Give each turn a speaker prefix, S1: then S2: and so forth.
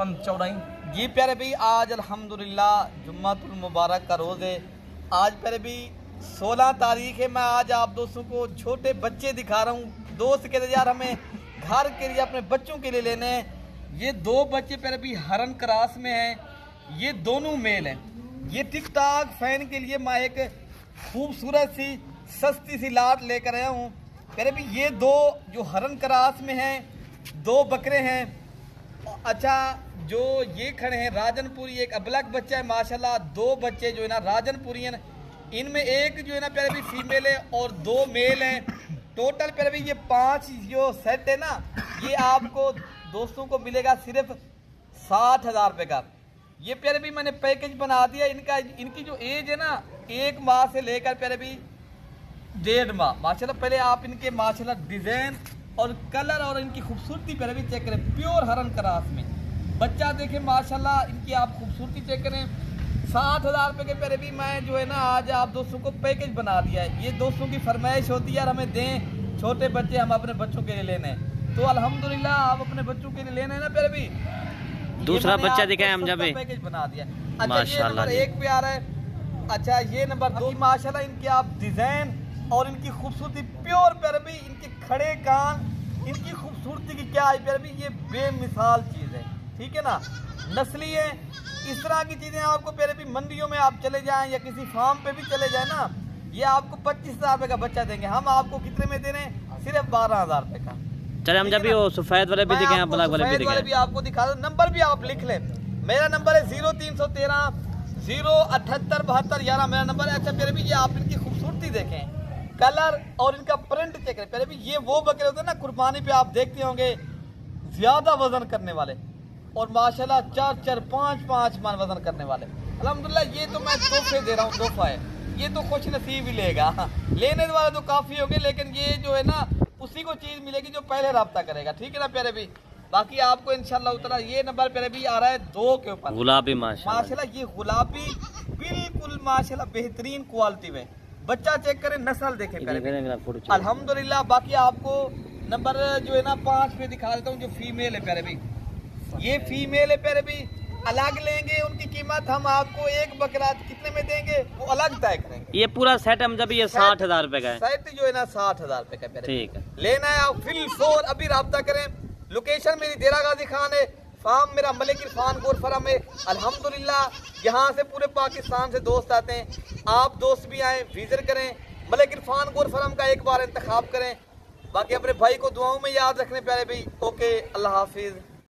S1: चौड़ाई। जी प्यारे भाई, आज अल्हम्दुलिल्लाह जुम्मतुल मुबारक का रोज़ है। आज प्यारे भाई 16 तारीख है। मैं आज आप दोस्तों को छोटे बच्चे दिखा रहा हूँ। दोस्त कहते यार हमें घर के लिए अपने बच्चों के लिए लेने हैं। ये दो बच्चे प्यारे भाई हरन क्रास में हैं। ये दोनों मेल हैं। ये टिक टाक फैन के लिए मैं एक खूबसूरत सी सस्ती सी लाट लेकर आया हूँ। प्यारे भाई ये दो जो हरन क्रास में हैं, दो बकरे हैं। अच्छा, जो ये खड़े हैं राजनपुरी, एक अबलग बच्चा है माशाल्लाह। दो बच्चे जो है ना राजनपुरी हैं, इनमें एक जो है ना प्यारे भाई फीमेल है और दो मेल हैं। टोटल प्यारे भाई ये 5 जो सेट है ना, ये आपको दोस्तों को मिलेगा सिर्फ 60,000 रुपये का। ये प्यारे भाई मैंने पैकेज बना दिया। इनकी जो एज है ना 1 माह से लेकर प्यारे भाई 1.5 माह माशाल्लाह। पहले आप इनके माशाल्लाह डिजाइन और कलर और इनकी खूबसूरती प्यारे भाई चेक करें। प्योर हरन क्रास में बच्चा देखें माशाल्लाह, इनकी आप खूबसूरती चेक करें। 60,000 रुपये के प्यारे भी मैं जो है ना आज आप दोस्तों को पैकेज बना दिया है। ये दोस्तों की फरमाइश होती है यार हमें दें छोटे बच्चे, हम अपने बच्चों के लिए लेने हैं। तो अल्हम्दुलिल्लाह आप अपने बच्चों के लिए लेने हैं ना प्यारे भी।
S2: दूसरा बच्चा दिखाएं हम जब
S1: पैकेज बना दिया। अच्छा ये नंबर 1 पे आ रहा है। अच्छा ये नंबर 2 माशाल्लाह इनकी आप डिजाइन और इनकी खूबसूरती प्योर प्यारे भी। इनके खड़े कान, इनकी खूबसूरती की क्या है प्यारे भी, ये बेमिसाल चीज़ है। ठीक है ना, नस्ली है। इस तरह की चीजें आपको प्यारे भी मंडियों में आप चले जाएं या किसी फार्म पे भी चले जाएं ना, ये आपको 25,000 रुपये का बच्चा देंगे। हम आपको कितने में दे रहे हैं? सिर्फ 12,000 रुपये का।
S2: चले हम जब भी वो सफेद वाले भी दिखे, ब्लैक वाले
S1: भी आपको दिखा दो। नंबर भी आप लिख लें। मेरा नंबर है 0313 078 72 11 मेरा नंबर है। अच्छा प्यारे भी ये आप इनकी खूबसूरती देखें, कलर और इनका प्रिंट चेक करें। प्यारे भी ये वो बकरे होते हैं ना कुर्बानी पे आप देखते होंगे ज्यादा वजन करने वाले, और माशाल्लाह 4-4 5-5 मन वजन करने वाले। अल्हम्दुलिल्लाह ये तो मैं तोहफे दे रहा हूँ, तोहफा है ये, तो खुश नसीब ही लेगा। लेने वाले तो काफी होंगे, लेकिन ये जो है ना उसी को चीज मिलेगी जो पहले राब्ता करेगा। ठीक है ना प्यारे भी। बाकी आपको इंशाल्लाह उतना ये नंबर प्यारे भी आ रहा है 2 के ऊपर
S2: गुलाबी माशाल्लाह।
S1: ये गुलाबी बिल्कुल माशाल्लाह बेहतरीन क्वालिटी में। बच्चा चेक करें, नस्ल देखें प्यारे अल्हम्दुलिल्लाह। बाकी आपको नंबर जो है ना 5 पे दिखा देता हूँ जो फीमेल है प्यारे भी। ये फीमेल है प्यारे भी, अलग लेंगे उनकी कीमत हम आपको एक बकरा कितने में देंगे वो अलग तय करेंगे।
S2: ये पूरा सेट हम जब ये 60,000 रुपए का है।
S1: सेट जो है ना 60,000 रुपए का प्यारे।
S2: ठीक है,
S1: लेना है आप फिल फोर अभी राब्ता करें। लोकेशन मेरी देरा गाजी खान है, फार्म मेरा मलिक इरफान गोर फरम है। अल्हम्दुलिल्लाह यहाँ से पूरे पाकिस्तान से दोस्त आते हैं। आप दोस्त भी आए, विजिट करें, मलिक इरफान गोर फरम का एक बार इंतखाब करें। बाकी अपने भाई को दुआओं में याद रखने प्यारे भाई। ओके, अल्लाह हाफिज।